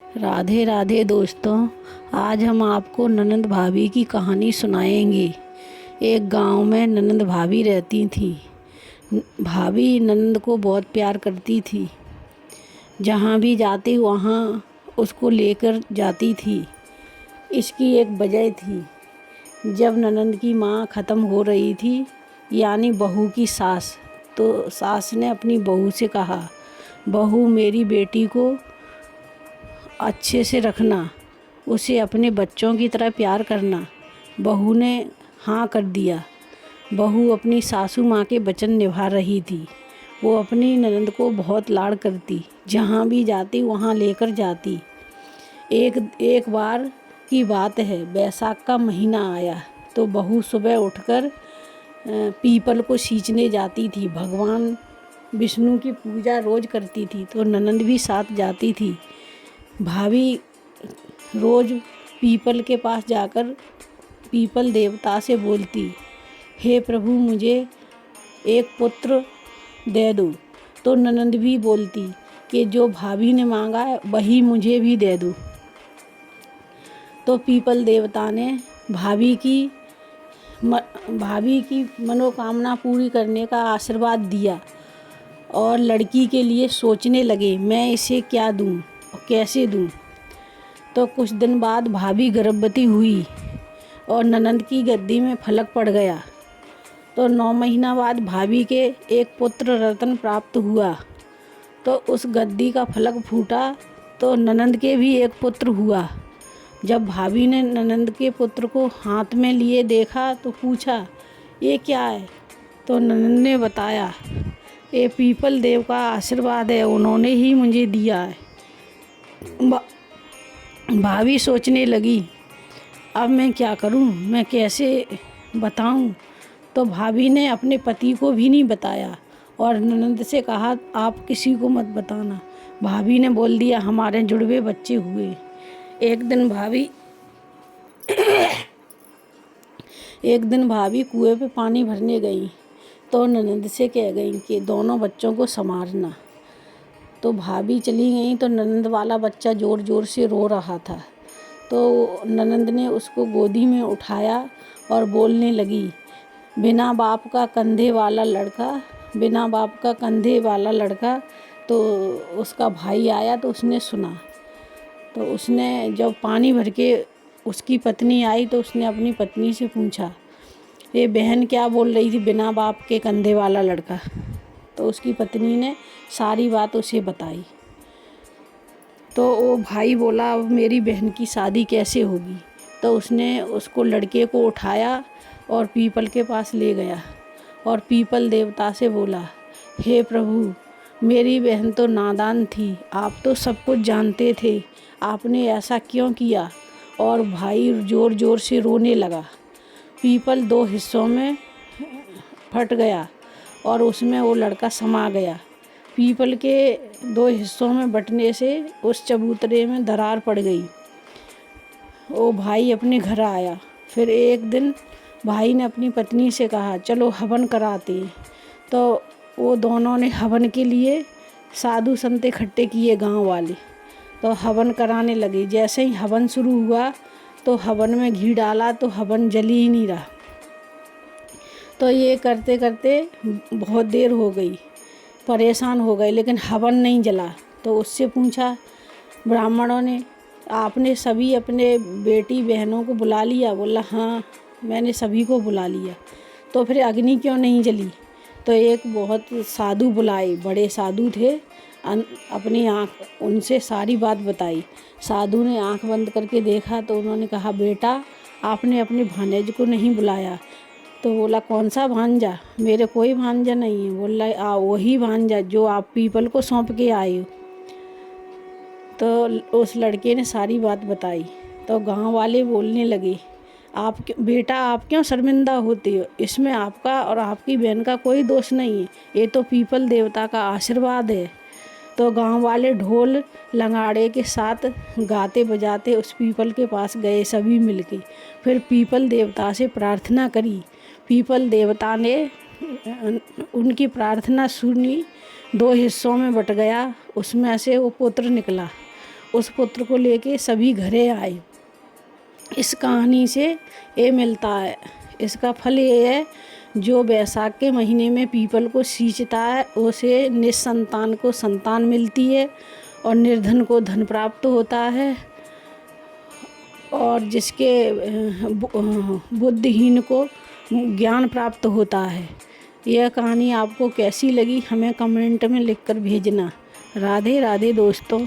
राधे राधे दोस्तों। आज हम आपको ननंद भाभी की कहानी सुनाएंगे। एक गांव में ननंद भाभी रहती थी। भाभी ननंद को बहुत प्यार करती थी। जहाँ भी जाती वहाँ उसको लेकर जाती थी। इसकी एक वजह थी। जब ननंद की माँ ख़त्म हो रही थी, यानी बहू की सास, तो सास ने अपनी बहू से कहा, बहू मेरी बेटी को अच्छे से रखना, उसे अपने बच्चों की तरह प्यार करना। बहू ने हाँ कर दिया। बहू अपनी सासू माँ के वचन निभा रही थी। वो अपनी ननंद को बहुत लाड़ करती, जहाँ भी जाती वहाँ लेकर जाती। एक बार की बात है, बैसाख का महीना आया तो बहू सुबह उठकर पीपल को सींचने जाती थी। भगवान विष्णु की पूजा रोज़ करती थी, तो ननंद भी साथ जाती थी। भाभी रोज़ पीपल के पास जाकर पीपल देवता से बोलती, हे प्रभु मुझे एक पुत्र दे दो। तो ननंद भी बोलती कि जो भाभी ने मांगा है वही मुझे भी दे दो। तो पीपल देवता ने भाभी की मनोकामना पूरी करने का आशीर्वाद दिया और लड़की के लिए सोचने लगे, मैं इसे क्या दूं और कैसे दूं। तो कुछ दिन बाद भाभी गर्भवती हुई और ननंद की गद्दी में फलक पड़ गया। तो 9 महीना बाद भाभी के एक पुत्र रतन प्राप्त हुआ। तो उस गद्दी का फलक फूटा तो ननंद के भी एक पुत्र हुआ। जब भाभी ने ननंद के पुत्र को हाथ में लिए देखा तो पूछा, ये क्या है? तो ननंद ने बताया, ये पीपल देव का आशीर्वाद है, उन्होंने ही मुझे दिया है। भाभी सोचने लगी, अब मैं क्या करूं, मैं कैसे बताऊं। तो भाभी ने अपने पति को भी नहीं बताया और ननंद से कहा, आप किसी को मत बताना। भाभी ने बोल दिया, हमारे जुड़वे बच्चे हुए। एक दिन भाभी कुएं पे पानी भरने गई तो ननंद से कह गई कि दोनों बच्चों को संभालना। तो भाभी चली गई तो ननंद वाला बच्चा ज़ोर ज़ोर से रो रहा था। तो ननंद ने उसको गोदी में उठाया और बोलने लगी, बिना बाप का कंधे वाला लड़का। तो उसका भाई आया तो उसने सुना। तो उसने जब पानी भर के उसकी पत्नी आई तो उसने अपनी पत्नी से पूछा, ये बहन क्या बोल रही थी, बिना बाप के कंधे वाला लड़का। तो उसकी पत्नी ने सारी बात उसे बताई। तो वो भाई बोला, अब मेरी बहन की शादी कैसे होगी। तो उसने उसको लड़के को उठाया और पीपल के पास ले गया और पीपल देवता से बोला, हे प्रभु मेरी बहन तो नादान थी, आप तो सब कुछ जानते थे, आपने ऐसा क्यों किया। और भाई ज़ोर ज़ोर से रोने लगा। पीपल 2 हिस्सों में फट गया और उसमें वो लड़का समा गया। पीपल के 2 हिस्सों में बंटने से उस चबूतरे में दरार पड़ गई। वो भाई अपने घर आया। फिर एक दिन भाई ने अपनी पत्नी से कहा, चलो हवन कराते। तो वो दोनों ने हवन के लिए साधु संत इकट्ठे किए गांव वाले। तो हवन कराने लगे। जैसे ही हवन शुरू हुआ तो हवन में घी डाला तो हवन जल ही नहीं रहा। तो ये करते करते बहुत देर हो गई, परेशान हो गए, लेकिन हवन नहीं जला। तो उससे पूछा ब्राह्मणों ने, आपने सभी अपने बेटी बहनों को बुला लिया? बोला, हाँ मैंने सभी को बुला लिया। तो फिर अग्नि क्यों नहीं जली? तो एक बहुत साधु बुलाए, बड़े साधु थे, अपनी आँख उनसे सारी बात बताई। साधु ने आँख बंद करके देखा तो उन्होंने कहा, बेटा आपने अपने भांजे को नहीं बुलाया। तो बोला, कौन सा भांजा? मेरे कोई भांजा नहीं है। बोला, वही भांजा जो आप पीपल को सौंप के आए हो। तो उस लड़के ने सारी बात बताई। तो गांव वाले बोलने लगे, बेटा आप क्यों शर्मिंदा होते हो, इसमें आपका और आपकी बहन का कोई दोष नहीं है, ये तो पीपल देवता का आशीर्वाद है। तो गांव वाले ढोल लंगाड़े के साथ गाते बजाते उस पीपल के पास गए सभी मिलके। फिर पीपल देवता से प्रार्थना करी। पीपल देवता ने उनकी प्रार्थना सुनी, 2 हिस्सों में बट गया, उसमें से वो पुत्र निकला। उस पुत्र को लेके सभी घरे आए। इस कहानी से ये मिलता है, इसका फल ये है, जो बैसाख के महीने में पीपल को सींचता है उसे निसंतान को संतान मिलती है और निर्धन को धन प्राप्त होता है, और जिसके बुद्धिहीन को ज्ञान प्राप्त होता है। यह कहानी आपको कैसी लगी हमें कमेंट में लिखकर भेजना। राधे राधे दोस्तों।